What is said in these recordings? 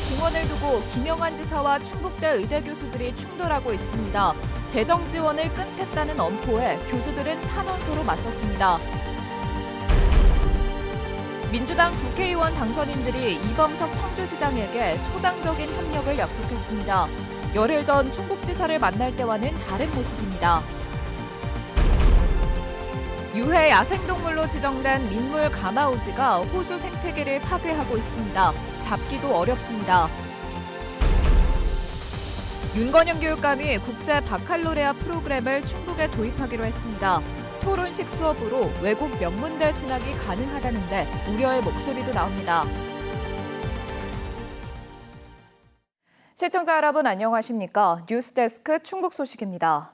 증원을 두고 김영환 지사와 충북대 의대 교수들이 충돌하고 있습니다. 재정 지원을 끊겠다는 엄포에 교수들은 탄원서로 맞섰습니다. 민주당 국회의원 당선인들이 이범석 청주시장에게 초당적인 협력을 약속했습니다. 열흘 전 충북지사를 만날 때와는 다른 모습입니다. 유해 야생동물로 지정된 민물 가마우지가 호수 생태계를 파괴하고 있습니다. 잡기도 어렵습니다. 윤건영 교육감이 국제 바칼로레아 프로그램을 충북에 도입하기로 했습니다. 토론식 수업으로 외국 명문대 진학이 가능하다는데 우려의 목소리도 나옵니다. 시청자 여러분 안녕하십니까? 뉴스데스크 충북 소식입니다.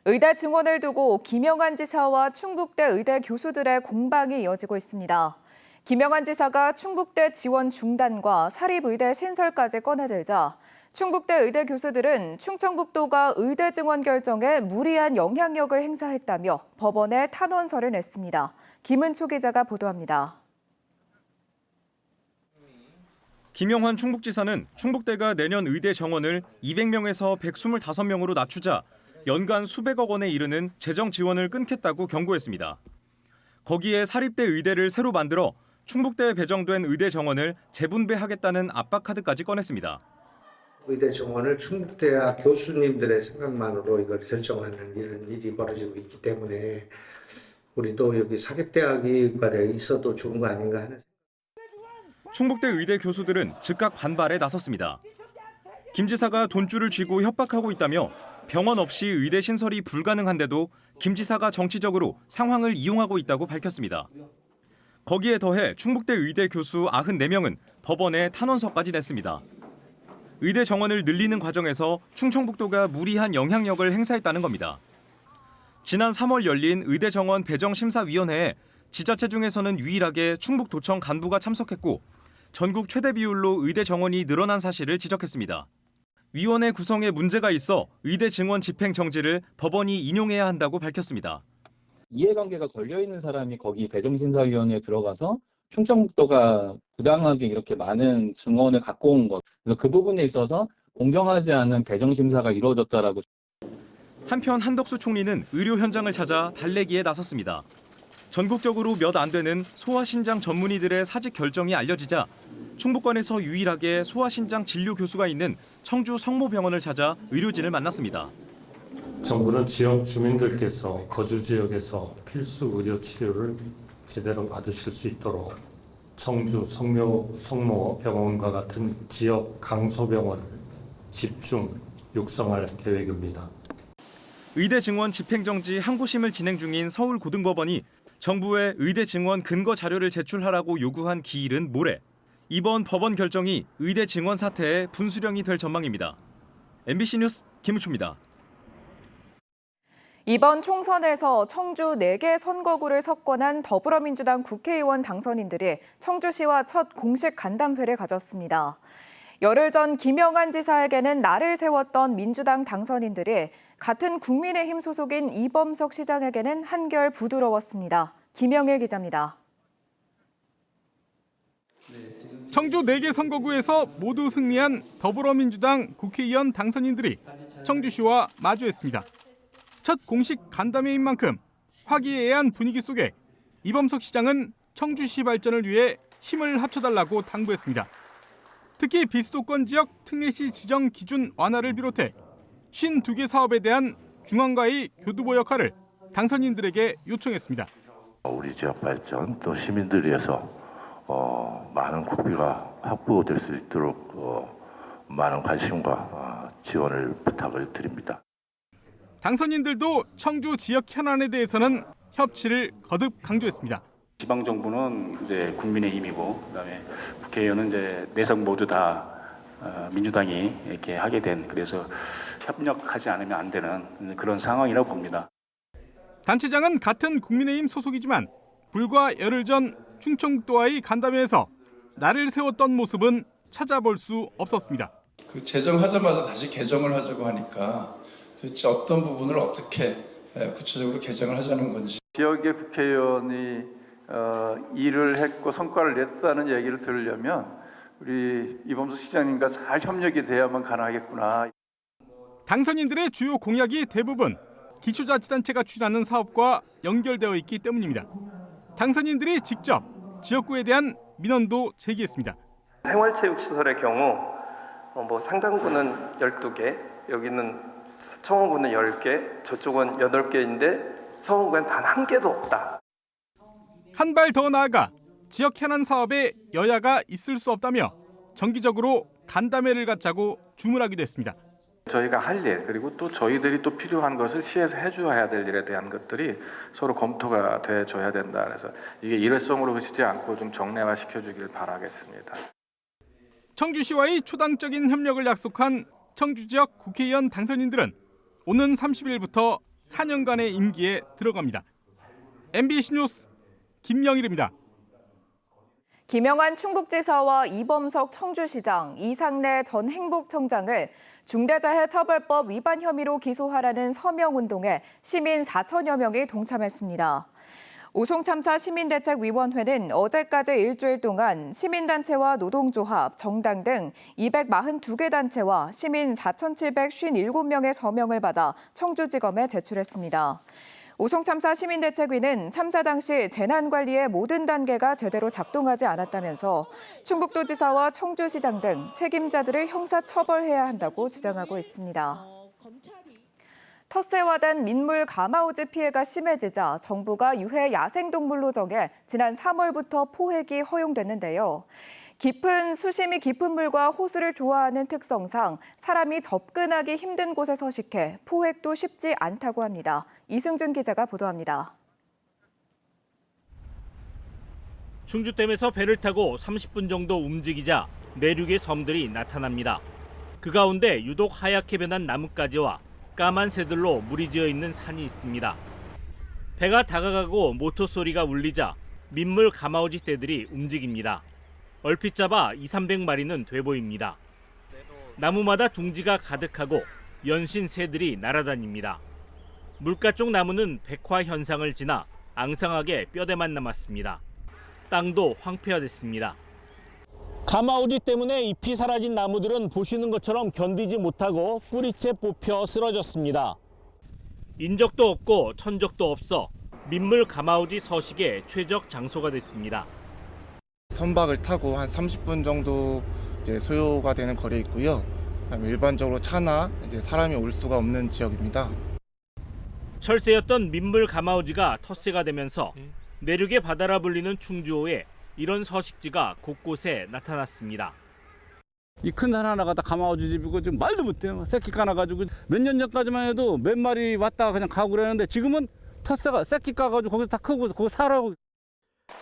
의대 증원을 두고 김영환 지사와 충북대 의대 교수들의 공방이 이어지고 있습니다. 김영환 지사가 충북대 지원 중단과 사립의대 신설까지 꺼내들자 충북대 의대 교수들은 충청북도가 의대 증원 결정에 무리한 영향력을 행사했다며 법원에 탄원서를 냈습니다. 김은초 기자가 보도합니다. 김영환 충북지사는 충북대가 내년 의대 정원을 200명에서 125명으로 낮추자 연간 수백억 원에 이르는 재정 지원을 끊겠다고 경고했습니다. 거기에 사립대 의대를 새로 만들어 충북대에 배정된 의대 정원을 재분배하겠다는 압박 카드까지 꺼냈습니다. 의대 정원을 충북대와 교수님들의 생각만으로 이걸 결정하는 이런 일이 벌어지고 있기 때문에 우리도 여기 사립대학이 의과대에 있어도 좋은 거 아닌가 하는 생각. 충북대 의대 교수들은 즉각 반발에 나섰습니다. 김 지사가 돈줄을 쥐고 협박하고 있다며 병원 없이 의대 신설이 불가능한데도 김 지사가 정치적으로 상황을 이용하고 있다고 밝혔습니다. 거기에 더해 충북대 의대 교수 94명은 법원에 탄원서까지 냈습니다. 의대 정원을 늘리는 과정에서 충청북도가 무리한 영향력을 행사했다는 겁니다. 지난 3월 열린 의대 정원 배정심사위원회에 지자체 중에서는 유일하게 충북도청 간부가 참석했고 전국 최대 비율로 의대 정원이 늘어난 사실을 지적했습니다. 위원회 구성에 문제가 있어 의대 증원 집행 정지를 법원이 인용해야 한다고 밝혔습니다. 이해관계가 걸려있는 사람이 거기 배정심사위원회에 들어가서 충청북도가 부당하게 이렇게 많은 증언을 갖고 온 것. 그래서 그 부분에 있어서 공정하지 않은 배정심사가 이루어졌다라고. 한편 한덕수 총리는 의료 현장을 찾아 달래기에 나섰습니다. 전국적으로 몇 안 되는 소아신장 전문의들의 사직 결정이 알려지자 충북권에서 유일하게 소아신장 진료 교수가 있는 청주 성모병원을 찾아 의료진을 만났습니다. 정부는 지역 주민들께서 거주 지역에서 필수 의료 치료를 제대로 받으실 수 있도록 청주 성모병원과 같은 지역 강소병원을 집중 육성할 계획입니다. 의대 증원 집행정지 항고심을 진행 중인 서울고등법원이 정부에 의대 증원 근거 자료를 제출하라고 요구한 기일은 모레. 이번 법원 결정이 의대 증원 사태의 분수령이 될 전망입니다. MBC 뉴스 김우초입니다. 이번 총선에서 청주 4개 선거구를 석권한 더불어민주당 국회의원 당선인들이 청주시와 첫 공식 간담회를 가졌습니다. 열흘 전 김영환 지사에게는 날을 세웠던 민주당 당선인들이 같은 국민의힘 소속인 이범석 시장에게는 한결 부드러웠습니다. 김영일 기자입니다. 청주 4개 선거구에서 모두 승리한 더불어민주당 국회의원 당선인들이 청주시와 마주했습니다. 첫 공식 간담회인 만큼 화기애애한 분위기 속에 이범석 시장은 청주시 발전을 위해 힘을 합쳐달라고 당부했습니다. 특히 비수도권 지역 특례시 지정 기준 완화를 비롯해 52개 사업에 대한 중앙과의 교두보 역할을 당선인들에게 요청했습니다. 우리 지역 발전 또 시민들 위해서 많은 국비가 확보될 수 있도록 많은 관심과 지원을 부탁을 드립니다. 당선인들도 청주 지역 현안에 대해서는 협치를 거듭 강조했습니다. 지방 정부는 이제 국민의힘이고 그다음에 국회의원은 이제 내석 모두 다 민주당이 이렇게 하게 된 그래서 협력하지 않으면 안 되는 그런 상황이라고 봅니다. 단체장은 같은 국민의힘 소속이지만 불과 열흘 전 충청북도와의 간담회에서 날을 세웠던 모습은 찾아볼 수 없었습니다. 그 제정하자마자 다시 개정을 하자고 하니까 도대체 어떤 부분을 어떻게 구체적으로 개정을 하자는 건지. 지역의 국회의원이 일을 했고 성과를 냈다는 얘기를 들으려면 우리 이범수 시장님과 잘 협력이 돼야만 가능하겠구나. 당선인들의 주요 공약이 대부분 기초자치단체가 추진하는 사업과 연결되어 있기 때문입니다. 당선인들이 직접 지역구에 대한 민원도 제기했습니다. 생활체육시설의 경우 상당구는 12개, 여기는 청원구는 10개, 저쪽은 8개인데 서원구엔 단 1개도 없다. 한 발 더 나아가 지역 현안 사업에 여야가 있을 수 없다며 정기적으로 간담회를 갖자고 주문하기도 했습니다. 저희가 할 일, 그리고 또 저희들이 또 필요한 것을 시에서 해줘야 될 일에 대한 것들이 서로 검토가 돼줘야 된다. 그래서 이게 일회성으로 그치지 않고 좀 정례화 시켜주길 바라겠습니다. 청주시와의 초당적인 협력을 약속한 청주 지역 국회의원 당선인들은 오는 30일부터 4년간의 임기에 들어갑니다. MBC 뉴스 김영일입니다. 김영한 충북지사와 이범석 청주시장, 이상래 전 행복청장을 중대재해처벌법 위반 혐의로 기소하라는 서명운동에 시민 4천여 명이 동참했습니다. 오송참사 시민대책위원회는 어제까지 일주일 동안 시민단체와 노동조합, 정당 등 242개 단체와 시민 4,757명의 서명을 받아 청주지검에 제출했습니다. 오송참사 시민대책위는 참사 당시 재난관리의 모든 단계가 제대로 작동하지 않았다면서 충북도지사와 청주시장 등 책임자들을 형사처벌해야 한다고 주장하고 있습니다. 텃세화된 민물 가마우지 피해가 심해지자 정부가 유해 야생동물로 정해 지난 3월부터 포획이 허용됐는데요. 수심이 깊은 물과 호수를 좋아하는 특성상 사람이 접근하기 힘든 곳에 서식해 포획도 쉽지 않다고 합니다. 이승준 기자가 보도합니다. 충주댐에서 배를 타고 30분 정도 움직이자 내륙의 섬들이 나타납니다. 그 가운데 유독 하얗게 변한 나뭇가지와 까만 새들로 물이 지어 있는 산이 있습니다. 배가 다가가고 모터 소리가 울리자 민물 가마우지 떼들이 움직입니다. 얼핏 잡아 200~300마리는 돼 보입니다. 나무마다 둥지가 가득하고 연신 새들이 날아다닙니다. 물가 쪽 나무는 백화 현상을 지나 앙상하게 뼈대만 남았습니다. 땅도 황폐화됐습니다. 가마우지 때문에 잎이 사라진 나무들은 보시는 것처럼 견디지 못하고 뿌리째 뽑혀 쓰러졌습니다. 인적도 없고 천적도 없어 민물 가마우지 서식의 최적 장소가 됐습니다. 선박을 타고 한 30분 정도 소요가 되는 거리에 있고요. 일반적으로 차나 사람이 올 수가 없는 지역입니다. 철새였던 민물 가마우지가 텃세가 되면서 내륙의 바다라 불리는 충주호에 이런 서식지가 곳곳에 나타났습니다. 이 큰 산 하나가 다 가마우지 집이고 지금 말도 못해요. 새끼 까놔가지고 몇 년 전까지만 해도 몇 마리 왔다가 그냥 가고 그랬는데 지금은 텃세가 새끼 까가지고 거기서 다 크고 거기 살아고.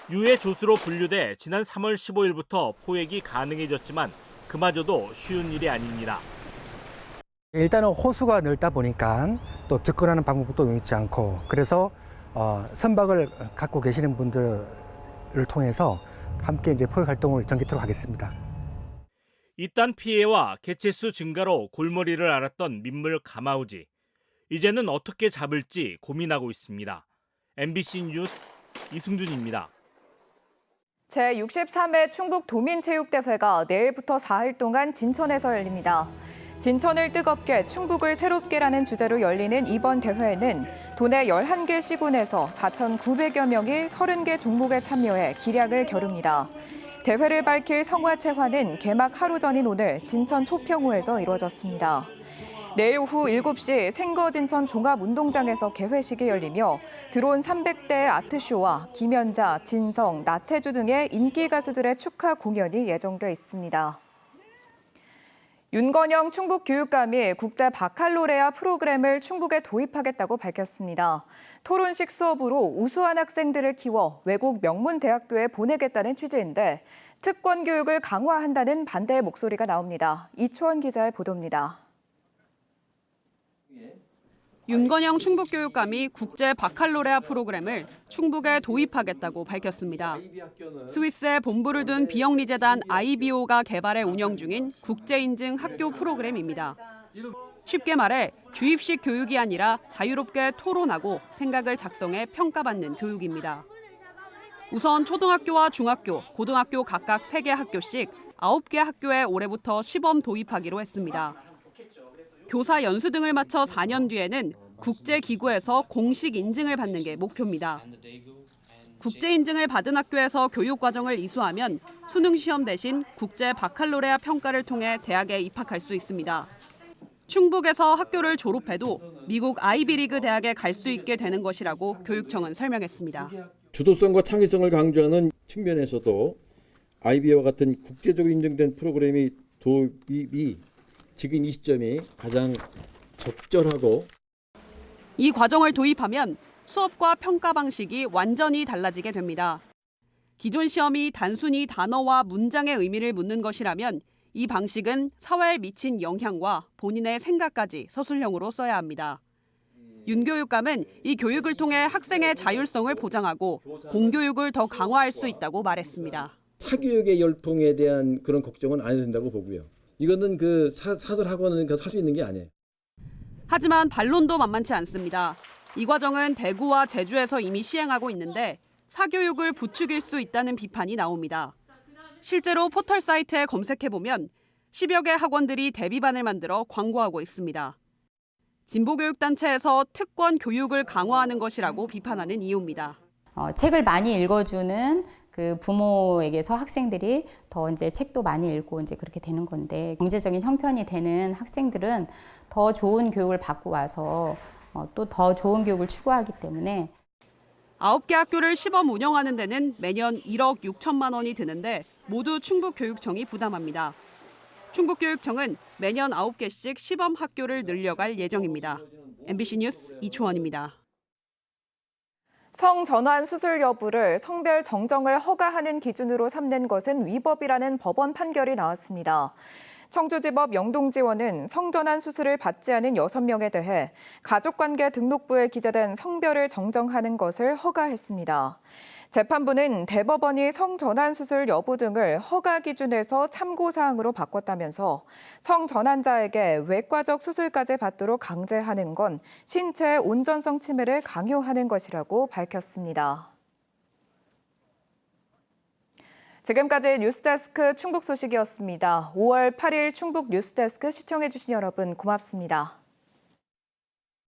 유해 조수로 분류돼 지난 3월 15일부터 포획이 가능해졌지만 그마저도 쉬운 일이 아닙니다. 일단은 호수가 넓다 보니까 또 접근하는 방법도 용이치 않고 그래서 선박을 갖고 계시는 분들을 통해서 함께 포획 활동을 전개토록 하겠습니다. 잇단 피해와 개체수 증가로 골머리를 앓았던 민물 가마우지. 이제는 어떻게 잡을지 고민하고 있습니다. MBC 뉴스 이승준입니다. 제63회 충북도민체육대회가 내일부터 4일 동안 진천에서 열립니다. 진천을 뜨겁게 충북을 새롭게라는 주제로 열리는 이번 대회에는 도내 11개 시군에서 4,900여 명이 30개 종목에 참여해 기량을 겨룹니다. 대회를 밝힐 성화체화는 개막 하루 전인 오늘 진천 초평호에서 이루어졌습니다. 내일 오후 7시 생거진천 종합운동장에서 개회식이 열리며 드론 300대의 아트쇼와 김연자, 진성, 나태주 등의 인기 가수들의 축하 공연이 예정돼 있습니다. 윤건영 충북교육감이 국제 바칼로레아 프로그램을 충북에 도입하겠다고 밝혔습니다. 토론식 수업으로 우수한 학생들을 키워 외국 명문 대학교에 보내겠다는 취지인데 특권 교육을 강화한다는 반대의 목소리가 나옵니다. 이초원 기자의 보도입니다. 윤건영 충북교육감이 국제 바칼로레아 프로그램을 충북에 도입하겠다고 밝혔습니다. 스위스에 본부를 둔 비영리재단 IBO가 개발해 운영 중인 국제인증 학교 프로그램입니다. 쉽게 말해 주입식 교육이 아니라 자유롭게 토론하고 생각을 작성해 평가받는 교육입니다. 우선 초등학교와 중학교, 고등학교 각각 3개 학교씩 9개 학교에 올해부터 시범 도입하기로 했습니다. 교사 연수 등을 마쳐 4년 뒤에는 국제기구에서 공식 인증을 받는 게 목표입니다. 국제 인증을 받은 학교에서 교육과정을 이수하면 수능시험 대신 국제 바칼로레아 평가를 통해 대학에 입학할 수 있습니다. 충북에서 학교를 졸업해도 미국 아이비리그 대학에 갈 수 있게 되는 것이라고 교육청은 설명했습니다. 주도성과 창의성을 강조하는 측면에서도 아이비와 같은 국제적으로 인정된 프로그램의 도입이 지금 이 시점이 가장 적절하고 이 과정을 도입하면 수업과 평가 방식이 완전히 달라지게 됩니다. 기존 시험이 단순히 단어와 문장의 의미를 묻는 것이라면 이 방식은 사회에 미친 영향과 본인의 생각까지 서술형으로 써야 합니다. 윤 교육감은 이 교육을 통해 학생의 자율성을 보장하고 공교육을 더 강화할 수 있다고 말했습니다. 사교육의 열풍에 대한 그런 걱정은 안 해도 된다고 보고요. 이거는 그 사설 학원은 할 수 있는 게 아니에요. 하지만 반론도 만만치 않습니다. 이 과정은 대구와 제주에서 이미 시행하고 있는데 사교육을 부추길 수 있다는 비판이 나옵니다. 실제로 포털 사이트에 검색해보면 10여 개 학원들이 대비반을 만들어 광고하고 있습니다. 진보교육단체에서 특권 교육을 강화하는 것이라고 비판하는 이유입니다. 책을 많이 읽어주는 그 부모에게서 학생들이 더 이제 책도 많이 읽고 이제 그렇게 되는 건데 경제적인 형편이 되는 학생들은 더 좋은 교육을 받고 와서 또 더 좋은 교육을 추구하기 때문에 9개 학교를 시범 운영하는 데는 매년 1억 6천만 원이 드는데 모두 충북교육청이 부담합니다. 충북교육청은 매년 9개씩 시범 학교를 늘려갈 예정입니다. MBC 뉴스 이초원입니다. 성전환 수술 여부를 성별 정정을 허가하는 기준으로 삼는 것은 위법이라는 법원 판결이 나왔습니다. 청주지법 영동지원은 성전환 수술을 받지 않은 6명에 대해 가족관계 등록부에 기재된 성별을 정정하는 것을 허가했습니다. 재판부는 대법원이 성전환 수술 여부 등을 허가 기준에서 참고사항으로 바꿨다면서 성전환자에게 외과적 수술까지 받도록 강제하는 건 신체 온전성 침해를 강요하는 것이라고 밝혔습니다. 지금까지 뉴스데스크 충북 소식이었습니다. 5월 8일 충북 뉴스데스크 시청해주신 여러분 고맙습니다.